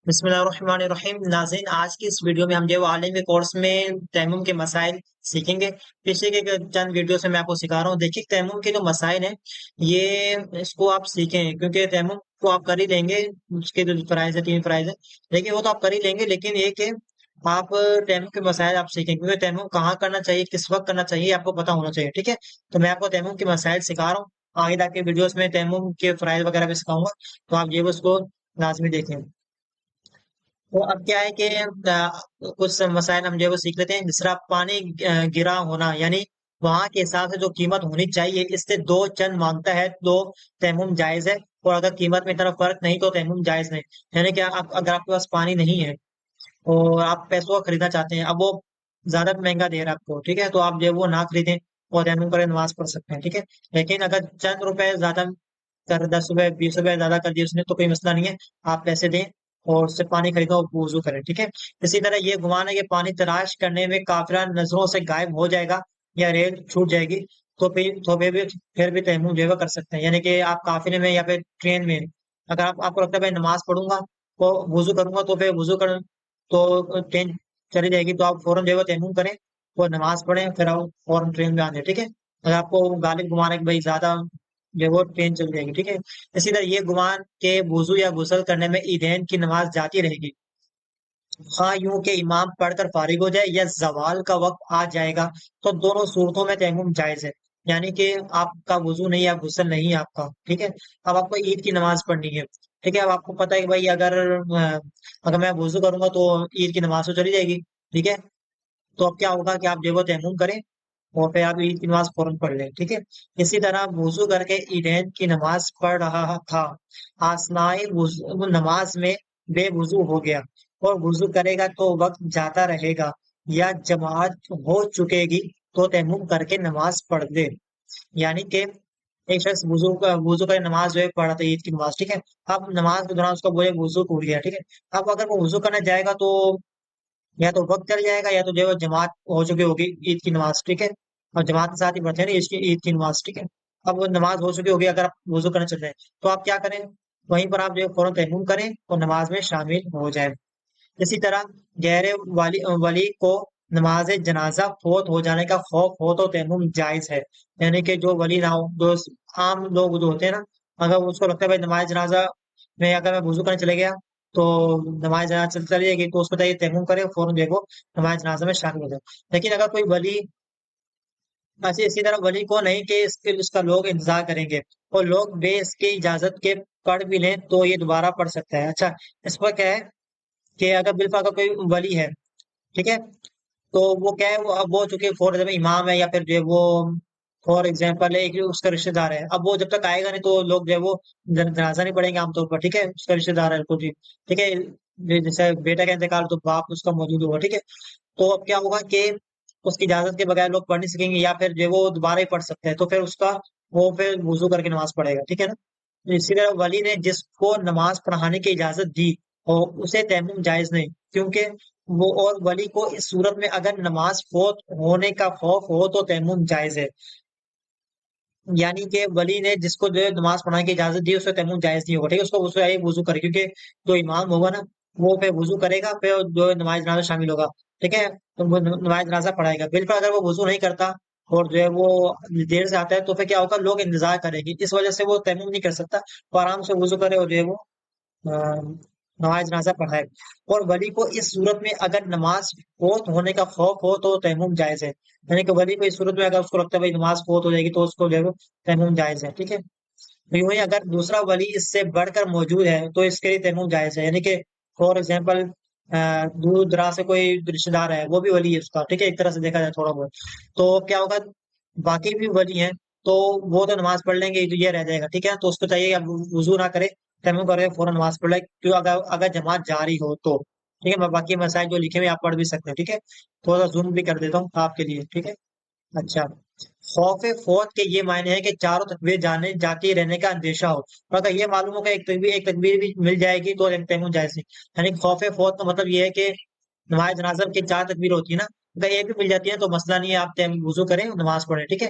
بسم اللہ الرحمن الرحیم ناظرین، آج کی اس ویڈیو میں ہم جو عالم کے کورس میں تیمم کے مسائل سیکھیں گے۔ پچھلے کے چند ویڈیو سے میں آپ کو سکھا رہا ہوں۔ دیکھیے تیمم کے جو مسائل ہیں یہ اس کو آپ سیکھیں، کیونکہ تیمم کو آپ کر ہی لیں گے۔ اس کے جو فرائض ہے، 3 فرائض ہے، لیکن وہ تو آپ کر ہی لیں گے، لیکن یہ کہ آپ تیمم کے مسائل آپ سیکھیں، کیونکہ تیمم کہاں کرنا چاہیے، کس وقت کرنا چاہیے، آپ کو پتا ہونا چاہیے۔ ٹھیک ہے، تو میں آپ کو تیمم کے مسائل سکھا رہا ہوں۔ آگے کے ویڈیوز میں تیمم کے فرائض وغیرہ بھی سکھاؤں گا، تو آپ یہ اس کو لازمی دیکھیں۔ تو اب کیا ہے کہ کچھ مسائل ہم جو ہے وہ سیکھ لیتے ہیں۔ جس طرح پانی گرا ہونا، یعنی وہاں کے حساب سے جو قیمت ہونی چاہیے اس سے 2 چند مانگتا ہے تو تیمم جائز ہے، اور اگر قیمت میں اتنا فرق نہیں تو تیمم جائز نہیں۔ یعنی کہ اگر آپ کے پاس پانی نہیں ہے اور آپ پیسوں کا خریدنا چاہتے ہیں، اب وہ زیادہ مہنگا دے رہا ہے آپ کو، ٹھیک ہے، تو آپ جو ہے وہ نہ خریدیں اور تیمم کریں، نماز پڑھ سکتے ہیں، ٹھیک ہے۔ لیکن اگر چند روپے زیادہ 10 روپے 20 روپے زیادہ کر دیے اس نے تو کوئی مسئلہ نہیں ہے، آپ پیسے دیں اور اس سے پانی خریدو اور وضو کریں، ٹھیک ہے۔ اسی طرح یہ گمان ہے کہ پانی تلاش کرنے میں قافلہ نظروں سے غائب ہو جائے گا یا ریل چھوٹ جائے گی، تو پھر بھی تیمم جو ہے وہ کر سکتے ہیں۔ یعنی کہ آپ قافلے میں یا پھر ٹرین میں، اگر آپ کو لگتا ہے بھائی نماز پڑھوں گا تو وضو کروں گا، تو پھر وضو کر تو ٹرین چلی جائے گی، تو آپ فوراً جو ہے وہ تیمم کریں اور نماز پڑھیں، پھر آپ فوراً ٹرین میں آ جائیں، ٹھیک ہے۔ اگر آپ کو غالب گمان ہے کہ بھائی زیادہ جو ہے وہ ٹرین چل جائے گی، ٹھیک ہے۔ اسی طرح یہ گمان کہ وضو یا غسل کرنے میں عیدین کی نماز جاتی رہے گی، خواہ یوں کہ امام پڑھ کر فارغ ہو جائے یا زوال کا وقت آ جائے گا، تو دونوں صورتوں میں تیمم جائز ہے۔ یعنی کہ آپ کا وضو نہیں یا غسل نہیں ہے آپ کا، ٹھیک ہے، اب آپ کو عید کی نماز پڑھنی ہے، ٹھیک ہے۔ اب آپ کو پتا ہے کہ بھائی اگر میں وضو کروں گا تو عید کی نماز تو چلی جائے گی، ٹھیک ہے۔ تو اب کیا ہوگا کہ آپ جو ہے وہ تیمم کریں اور پھر آپ عید کی نماز فوراً پڑھ لیں، ٹھیک ہے۔ اسی طرح وضو کر کے عیدین کی نماز پڑھ رہا تھا، آسنائے نماز میں بے وضو ہو گیا اور وضو کرے گا تو وقت جاتا رہے گا، یا جماعت ہو چکے گی تو تیمم کر کے نماز پڑھ دے۔ یعنی کہ ایک شخص وضو کا نماز جو ہے پڑھا تھا عید کی نماز، ٹھیک ہے۔ اب نماز کے دوران اس کا وہ وضو ٹوٹ گیا، ٹھیک ہے۔ اب اگر وہ وضو کرنے جائے گا تو یا تو وقت چل جائے گا یا تو جو ہے وہ جماعت ہو چکی ہوگی عید کی نماز، ٹھیک ہے، اور جماعت کے ساتھ ہی پڑھتے ہیں نا اس کی عید کی نماز، ٹھیک ہے۔ اب وہ نماز ہو چکی ہوگی، اگر آپ وضو کرنے چل رہے ہیں تو آپ کیا کریں، وہیں پر آپ جو ہے فوراً تیمم کریں اور نماز میں شامل ہو جائیں۔ اسی طرح غیر ولی کو نماز جنازہ فوت ہو جانے کا خوف ہو تو تیمم جائز ہے۔ یعنی کہ جو ولی نہ ہو، جو عام لوگ جو ہوتے ہیں نا، اگر اس کو لگتا ہے بھائی نماز جنازہ میں اگر میں وضو کرنے چلے گیا تو نماز جنازہ چلی جائے گی، تو اس کو چاہیے تیمم کرے فوراً دیکھو نماز جنازہ میں شامل ہو جائے۔ لیکن اگر کوئی ولی اسی طرح ولی کو نہیں کہ اس کا لوگ انتظار کریں گے اور لوگ بے اس کی اجازت کے پڑھ بھی لیں تو یہ دوبارہ پڑھ سکتا ہے۔ اچھا، اس پر کیا ہے کہ اگر بالفعل کوئی ولی ہے، ٹھیک ہے، تو وہ کیا ہے، وہ اب وہ چونکہ فور ایگزامپل امام ہے یا پھر جو ہے وہ فور ایگزامپل ایک اس کا رشتے دار ہے، اب وہ جب تک آئے گا نہیں تو لوگ جو ہے وہ جنازہ نہیں پڑھیں گے عام طور پر، ٹھیک ہے، اس کا رشتے دار ہے تو جی، ٹھیک ہے، جیسے بیٹا کا انتقال تو باپ اس کا موجود ہوگا، ٹھیک ہے۔ تو اب کیا ہوگا کہ اس کی اجازت کے بغیر لوگ پڑھ نہیں سکیں گے، یا پھر جو ہے وہ دوبارہ ہی پڑھ سکتے ہیں، تو پھر اس کا وہ پھر وضو کر کے نماز پڑھے گا، ٹھیک ہے نا۔ اسی طرح ولی نے جس کو نماز پڑھانے کی اجازت دی اور اسے تیمم جائز نہیں، کیونکہ وہ اور ولی کو اس صورت میں اگر نماز فوت ہونے کا خوف ہو تو تیمم جائز ہے۔ یعنی کہ ولی نے جس کو جو ہے نماز پڑھانے کی اجازت دی اسے تیمم جائز نہیں ہوگا، ٹھیک ہے، اس کو وضو کرے، کیونکہ جو امام ہوگا نا وہ پھر وضو کرے گا، پھر جو ہے نماز جنازہ شامل ہوگا، ٹھیک ہے، تو وہ نماز جنازہ پڑھائے گا۔ بالکل اگر وہ وضو نہیں کرتا اور جو ہے وہ دیر سے آتا ہے تو پھر کیا ہوگا، لوگ انتظار کریں گے، اس وجہ سے وہ تیمم نہیں کر سکتا، وہ آرام سے وضو کرے اور جو ہے وہ نماز جنازہ پڑھائے۔ اور ولی کو اس صورت میں اگر نماز فوت ہونے کا خوف ہو تو تیمم جائز ہے۔ یعنی کہ ولی کو اس صورت میں اگر اس کو لگتا ہے بھائی نماز فوت ہو جائے گی تو اس کو جو ہے وہ تیمم جائز ہے، ٹھیک ہے۔ یوں ہی اگر دوسرا ولی اس سے بڑھ کر موجود ہے تو اس کے لیے تیمم جائز ہے۔ یعنی کہ فور ایگزامپل دور دراز سے کوئی رشتے دار ہے، وہ بھی ولی ہے اس کا، ٹھیک ہے، ایک طرح سے دیکھا جائے تھوڑا بہت، تو کیا ہوگا، باقی بھی ولی ہیں تو وہ تو نماز پڑھ لیں گے، یہ رہ جائے گا، ٹھیک ہے، تو اس کو چاہیے اب وضو نہ کرے، تیمم کرے فوراً نماز پڑھ لے، کیوں اگر جماعت جاری ہو تو، ٹھیک ہے۔ میں باقی مسائل جو لکھے ہوئے آپ پڑھ بھی سکتے ہیں، ٹھیک ہے، تھوڑا سا زوم بھی کر دیتا ہوں آپ کے لیے، ٹھیک ہے۔ اچھا، خوف فوت کے یہ معنی ہے کہ چاروں تکبیر جانے جاتی رہنے کا اندیشہ ہو، اور اگر یہ معلوم ہو کہ ایک تکبیر بھی مل جائے گی تو تیمم جائز نہیں۔ یعنی خوف فوت کا مطلب یہ ہے کہ نماز جنازہ کی 4 تکبیر ہوتی ہے نا، اگر ایک بھی مل جاتی ہے تو مسئلہ نہیں ہے، آپ وضو کریں نماز پڑھیں، ٹھیک ہے۔